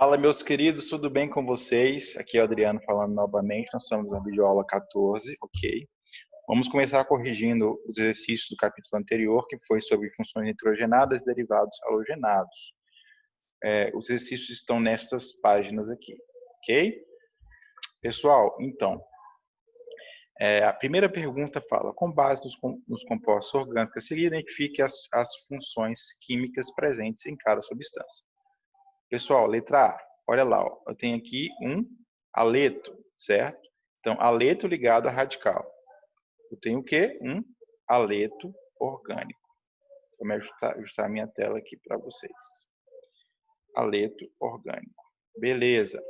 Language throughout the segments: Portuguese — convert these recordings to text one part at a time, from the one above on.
Fala, meus queridos, tudo bem com vocês? Aqui é o Adriano falando novamente, nós estamos na videoaula 14, ok? Vamos começar corrigindo os exercícios do capítulo anterior, que foi sobre funções nitrogenadas e derivados halogenados. Os exercícios estão nessas páginas aqui, ok? Pessoal, então, a primeira pergunta fala, com base nos compostos orgânicos a seguir, identifique as funções químicas presentes em cada substância. Pessoal, letra A, olha lá, ó, eu tenho aqui um aleto, certo? Então, aleto ligado a radical. Eu tenho o quê? Um aleto orgânico. Vou me ajustar a minha tela aqui para vocês. Aleto orgânico. Beleza.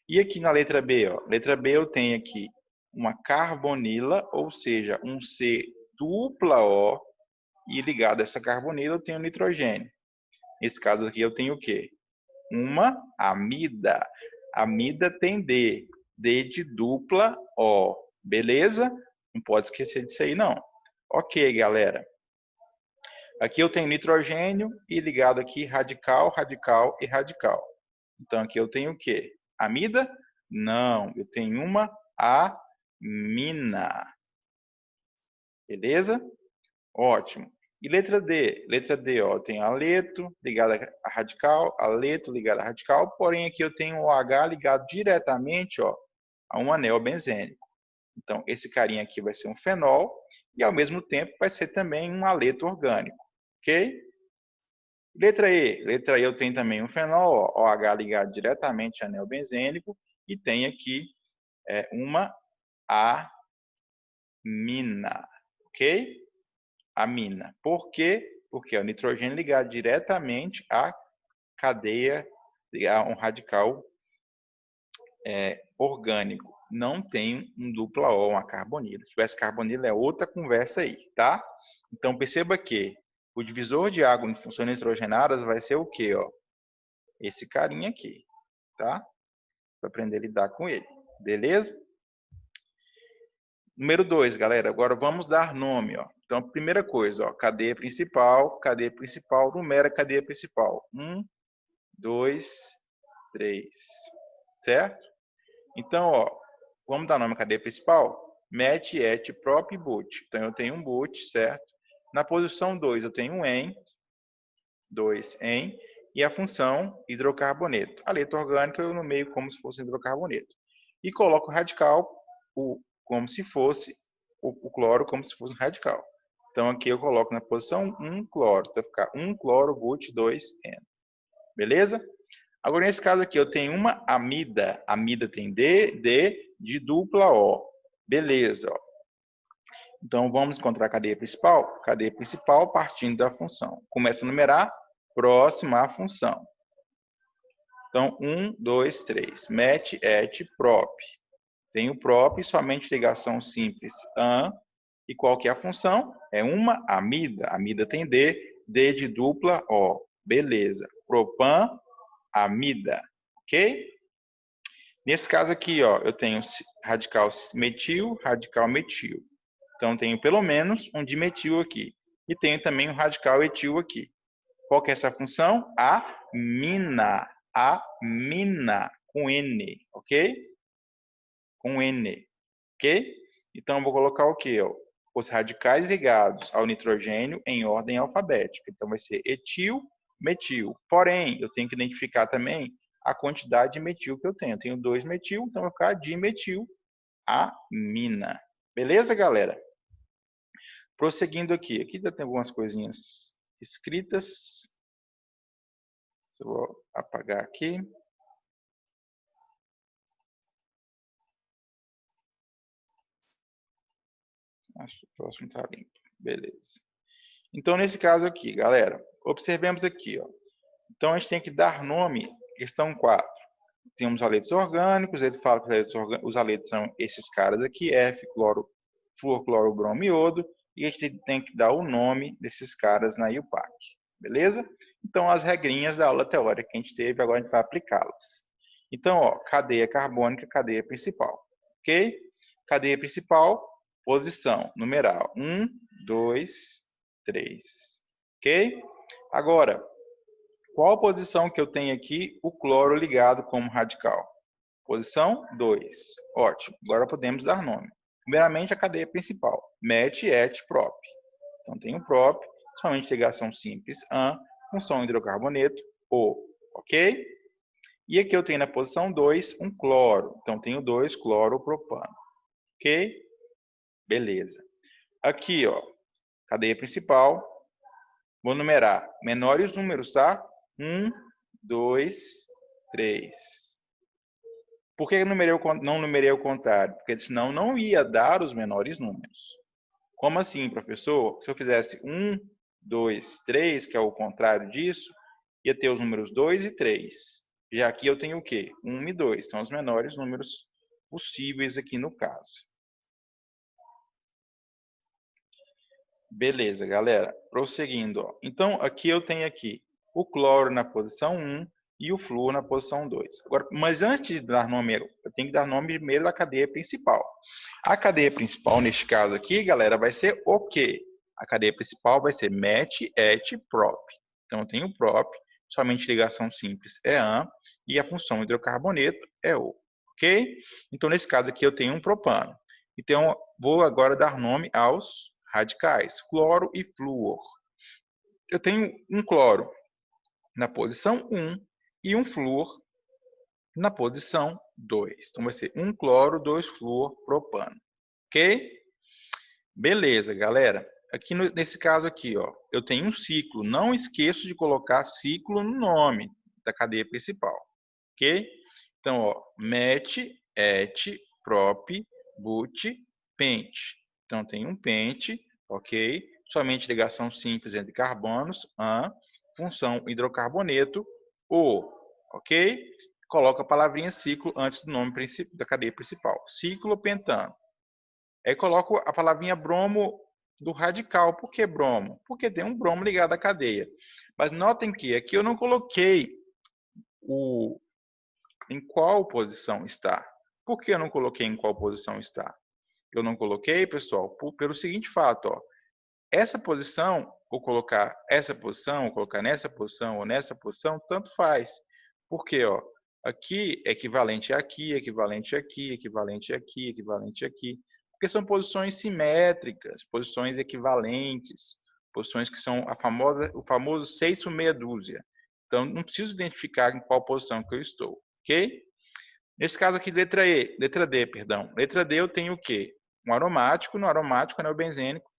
E aqui na letra B, ó, letra B eu tenho aqui uma carbonila, ou seja, um C dupla O, e ligado a essa carbonila eu tenho nitrogênio. Nesse caso aqui eu tenho o quê? Uma amida. Amida tem D. D de dupla O. Beleza? Não pode esquecer disso aí, não. Ok, galera. Aqui eu tenho nitrogênio e ligado aqui radical, radical e radical. Então aqui eu tenho o quê? Amida? Não, eu tenho uma amina. Beleza? Ótimo. E letra D? Letra D, ó, eu tenho aleto ligado a radical, aleto ligado a radical, porém aqui eu tenho o H ligado diretamente, ó, a um anel benzênico. Então, esse carinha aqui vai ser um fenol e, ao mesmo tempo, vai ser também um aleto orgânico, ok? Letra E. Letra E eu tenho também um fenol, ó, OH ligado diretamente a anel benzênico e tem aqui uma amina, ok? Amina. Por quê? Porque o nitrogênio ligado diretamente à cadeia, a um radical orgânico. Não tem um dupla O, uma carbonila. Se tivesse carbonila, é outra conversa aí, tá? Então, perceba que o divisor de água em funções nitrogenadas vai ser o quê, ó? Esse carinha aqui, tá? Para aprender a lidar com ele. Beleza? Número 2, galera. Agora vamos dar nome, ó. Então, primeira coisa, ó, cadeia principal, numera cadeia principal. 1, 2, 3. Certo? Então, ó, vamos dar nome à cadeia principal? Met, et, prop e but. Então, eu tenho um but, certo? Na posição 2, eu tenho um en, 2 en, e a função hidrocarboneto. A letra orgânica eu nomeio como se fosse hidrocarboneto. E coloco o radical como se fosse o cloro, como se fosse um radical. Então, aqui eu coloco na posição 1 cloro. Então, vai ficar 1 cloro, but, 2 N. Beleza? Agora, nesse caso aqui, eu tenho uma amida. Amida tem D de dupla O. Beleza. Ó. Então, vamos encontrar a cadeia principal? Cadeia principal partindo da função. Começa a numerar, próxima à função. Então, 1, 2, 3. Met, et, prop. Tem o prop, somente ligação simples an. E qual que é a função? É uma amida. Amida tem D de dupla O. Beleza. Propan, amida. Ok? Nesse caso aqui, ó, eu tenho radical metil, radical metil. Então, tenho pelo menos um dimetil aqui. E tenho também um radical etil aqui. Qual que é essa função? Amina. Amina. Com N. Ok? Com N. Ok? Então, eu vou colocar o quê? Ó? Os radicais ligados ao nitrogênio em ordem alfabética. Então, vai ser etil, metil. Porém, eu tenho que identificar também a quantidade de metil que eu tenho. Eu tenho 2 metil, então vai ficar dimetil amina. Beleza, galera? Prosseguindo aqui. Aqui já tem algumas coisinhas escritas. Eu vou apagar aqui. Acho que o próximo está limpo. Beleza. Então, nesse caso aqui, galera, observemos aqui, ó. Então, a gente tem que dar nome, questão 4. Temos aletos orgânicos, ele fala que os aletos são esses caras aqui, F, cloro, flúor, cloro, bromo e iodo, e a gente tem que dar o nome desses caras na IUPAC, beleza? Então, as regrinhas da aula teórica que a gente teve, agora a gente vai aplicá-las. Então, ó, cadeia carbônica, cadeia principal, ok? Cadeia principal, posição, numeral, 1, 2, 3, ok? Agora, Qual a posição que eu tenho aqui o cloro ligado como radical? Posição 2. Ótimo. Agora podemos dar nome. Primeiramente, a cadeia principal. Met, et, prop. Então, tem o prop, somente ligação simples, an, função hidrocarboneto, O. Ok? E aqui eu tenho na posição 2 um cloro. Então, tenho 2 cloropropano. Ok? Beleza. Aqui, ó, cadeia principal. Vou numerar menores números, tá? 1, 2, 3. Por que eu não numerei ao contrário? Porque senão não ia dar os menores números. Como assim, professor? Se eu fizesse 1, 2, 3, que é o contrário disso, ia ter os números 2 e 3. Já aqui eu tenho o quê? 1 e 2. São os menores números possíveis aqui no caso. Beleza, galera. Prosseguindo. Ó. Então, aqui eu tenho aqui o cloro na posição 1 e o flúor na posição 2. Agora, mas antes de dar nome, eu tenho que dar nome primeiro da cadeia principal. A cadeia principal, neste caso aqui, galera, vai ser o quê? A cadeia principal vai ser met, et, prop. Então, eu tenho prop, somente ligação simples é an, e a função hidrocarboneto é o. Ok? Então, nesse caso aqui, eu tenho um propano. Então, vou agora dar nome aos radicais, cloro e flúor. Eu tenho um cloro na posição 1 e um flúor na posição 2. Então, vai ser um cloro, 2 flúor, propano. Ok? Beleza, galera. Aqui nesse caso aqui, ó, eu tenho um ciclo. Não esqueço de colocar ciclo no nome da cadeia principal. Ok? Então, ó, met, et, prop, but, pent. Então, tem um pent, ok? Somente ligação simples entre carbonos, an, função hidrocarboneto, O, ok? Coloca a palavrinha ciclo antes do nome da cadeia principal. Ciclopentano. Aí coloco a palavrinha bromo do radical. Por que bromo? Porque tem um bromo ligado à cadeia. Mas notem que aqui eu não coloquei em qual posição está. Por que eu não coloquei em qual posição está? Eu não coloquei, pessoal, pelo seguinte fato, ó. Essa posição, ou colocar essa posição, ou colocar nessa posição, ou nessa posição, tanto faz. Por quê, ó? Aqui é equivalente a aqui, equivalente a aqui, equivalente a aqui, equivalente a aqui. Porque são posições simétricas, posições equivalentes, posições que são o famoso 6 por meia dúzia. Então, não preciso identificar em qual posição que eu estou, ok? Nesse caso aqui, letra D, perdão. Letra D eu tenho o quê? Um aromático, no aromático, anel benzênico,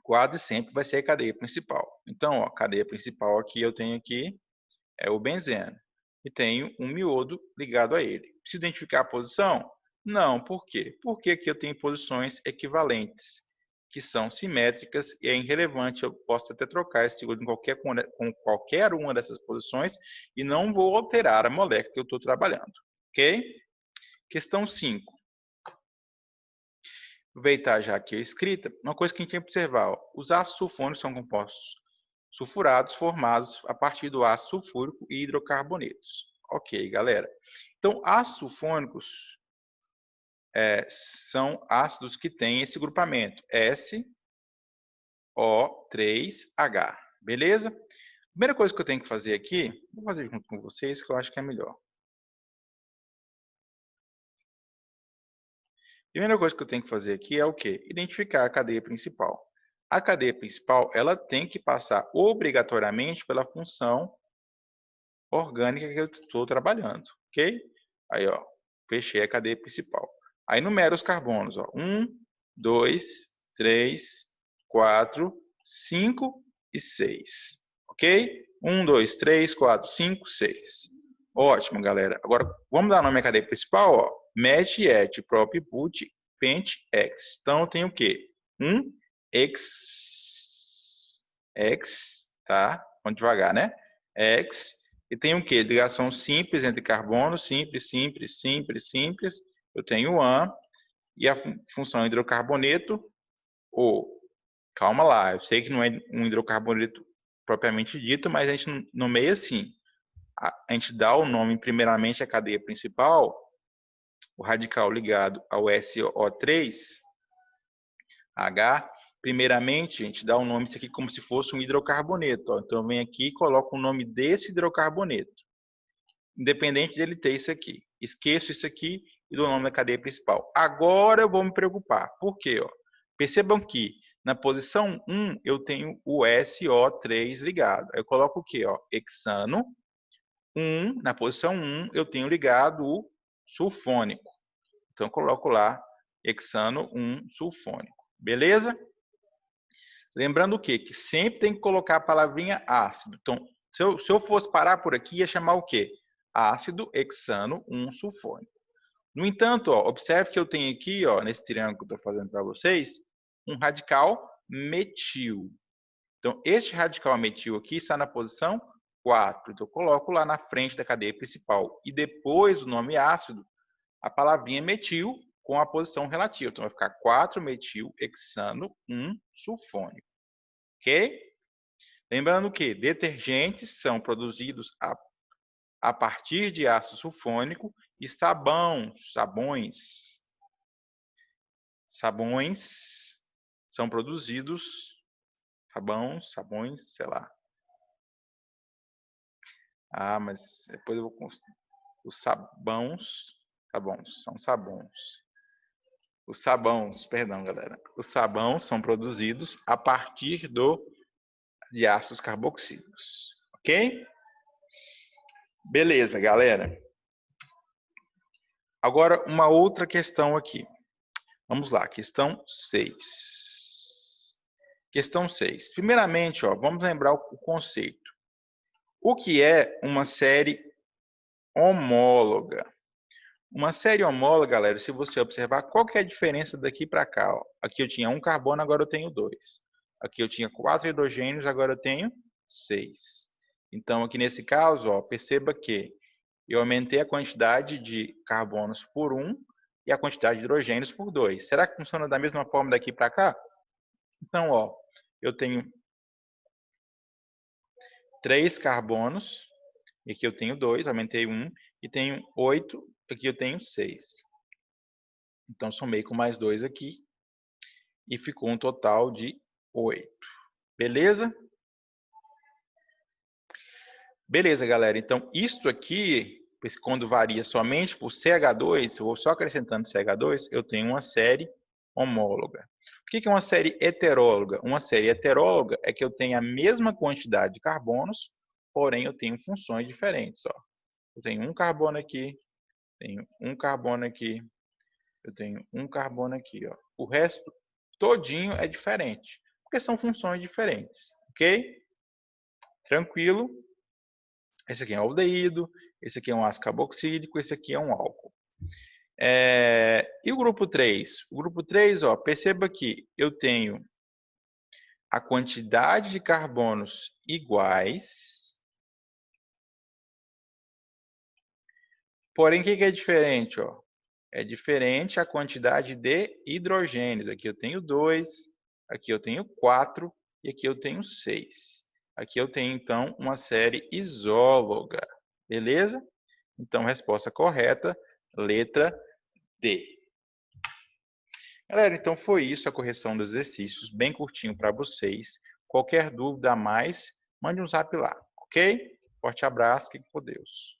quase sempre vai ser a cadeia principal. Então, ó, cadeia principal aqui eu tenho aqui é o benzeno. E tenho um miodo ligado a ele. Preciso identificar a posição? Não, por quê? Porque aqui eu tenho posições equivalentes, que são simétricas e é irrelevante. Eu posso até trocar esse iodo com qualquer uma dessas posições e não vou alterar a molécula que eu estou trabalhando. Ok? Questão 5. Aproveitar já aqui a escrita, uma coisa que a gente tem que observar, ó, os ácidos sulfônicos são compostos sulfurados formados a partir do ácido sulfúrico e hidrocarbonetos. Ok, galera. Então, ácidos sulfônicos são ácidos que têm esse grupamento, SO3H, beleza? Primeira coisa que eu tenho que fazer aqui, vou fazer junto com vocês, que eu acho que é melhor. Primeira coisa que eu tenho que fazer aqui é o quê? Identificar a cadeia principal. A cadeia principal, ela tem que passar obrigatoriamente pela função orgânica que eu estou trabalhando, ok? Aí, ó, fechei a cadeia principal. Aí numera os carbonos, ó. 1, 2, 3, 4, 5 e 6, ok? 1, 2, 3, 4, 5, 6. Ótimo, galera. Agora, vamos dar nome à cadeia principal, ó. Met, et, prop, but, pent, ex. Então, eu tenho o quê? X, tá? Vamos devagar, né? X, e tem o quê? Ligação simples entre carbono, simples. Eu tenho an, e a função hidrocarboneto, O. Calma lá, eu sei que não é um hidrocarboneto propriamente dito, mas a gente nomeia assim. A gente dá o nome primeiramente à cadeia principal, o radical ligado ao SO3, H, Primeiramente, a gente dá o nome isso aqui como se fosse um hidrocarboneto. Ó. Então, eu venho aqui e coloco o nome desse hidrocarboneto. Independente dele ter isso aqui. Esqueço isso aqui e dou o nome da cadeia principal. Agora eu vou me preocupar. Por quê? Ó? Percebam que na posição 1 eu tenho o SO3 ligado. Eu coloco o quê? Ó? Hexano. 1, na posição 1 eu tenho ligado o sulfônico. Então eu coloco lá hexano 1 sulfônico. Beleza? Lembrando o quê? Que sempre tem que colocar a palavrinha ácido. Então, se eu fosse parar por aqui, ia chamar o quê? Ácido hexano 1 sulfônico. No entanto, ó, observe que eu tenho aqui, ó, nesse triângulo que eu estou fazendo para vocês, um radical metil. Então, este radical metil aqui está na posição 4. Então, eu coloco lá na frente da cadeia principal. E depois do nome ácido, a palavrinha metil com a posição relativa. Então, vai ficar 4-metil hexano 1 sulfônico. Ok? Lembrando que detergentes são produzidos a partir de ácido sulfônico e sabões são produzidos, sabões, sei lá. Ah, mas depois eu vou os sabões, são sabões. Os sabões, perdão, galera. Os sabões são produzidos a partir de ácidos carboxílicos, ok? Beleza, galera. Agora, uma outra questão aqui. Vamos lá, questão 6. Questão 6. Primeiramente, ó, vamos lembrar o conceito. O que é uma série homóloga? Uma série homóloga, galera, se você observar, qual que é a diferença daqui para cá? Ó? Aqui eu tinha 1 carbono, agora eu tenho 2. Aqui eu tinha 4 hidrogênios, agora eu tenho 6. Então, aqui nesse caso, ó, perceba que eu aumentei a quantidade de carbonos por 1 e a quantidade de hidrogênios por 2. Será que funciona da mesma forma daqui para cá? Então, ó, eu tenho 3 carbonos, e aqui eu tenho 2, aumentei 1, e tenho 8, aqui eu tenho 6. Então, somei com mais 2 aqui, e ficou um total de 8. Beleza? Beleza, galera. Então, isto aqui, quando varia somente por CH2, eu vou só acrescentando CH2, eu tenho uma série homóloga. O que é uma série heteróloga? Uma série heteróloga é que eu tenho a mesma quantidade de carbonos, porém eu tenho funções diferentes. Ó. Eu tenho um carbono aqui, tenho um carbono aqui, eu tenho um carbono aqui. Ó. O resto todinho é diferente, porque são funções diferentes, ok? Tranquilo? Esse aqui é um aldeído, esse aqui é um ácido carboxílico, esse aqui é um álcool. E o grupo 3? O grupo 3, ó, perceba que eu tenho a quantidade de carbonos iguais, porém, o que é diferente? Ó? É diferente a quantidade de hidrogênios. Aqui eu tenho 2, aqui eu tenho 4 e aqui eu tenho 6. Aqui eu tenho, então, uma série isóloga. Beleza? Então, resposta correta, letra D. Galera, então foi isso a correção dos exercícios, bem curtinho para vocês. Qualquer dúvida a mais, mande um zap lá, ok? Forte abraço, fique com Deus.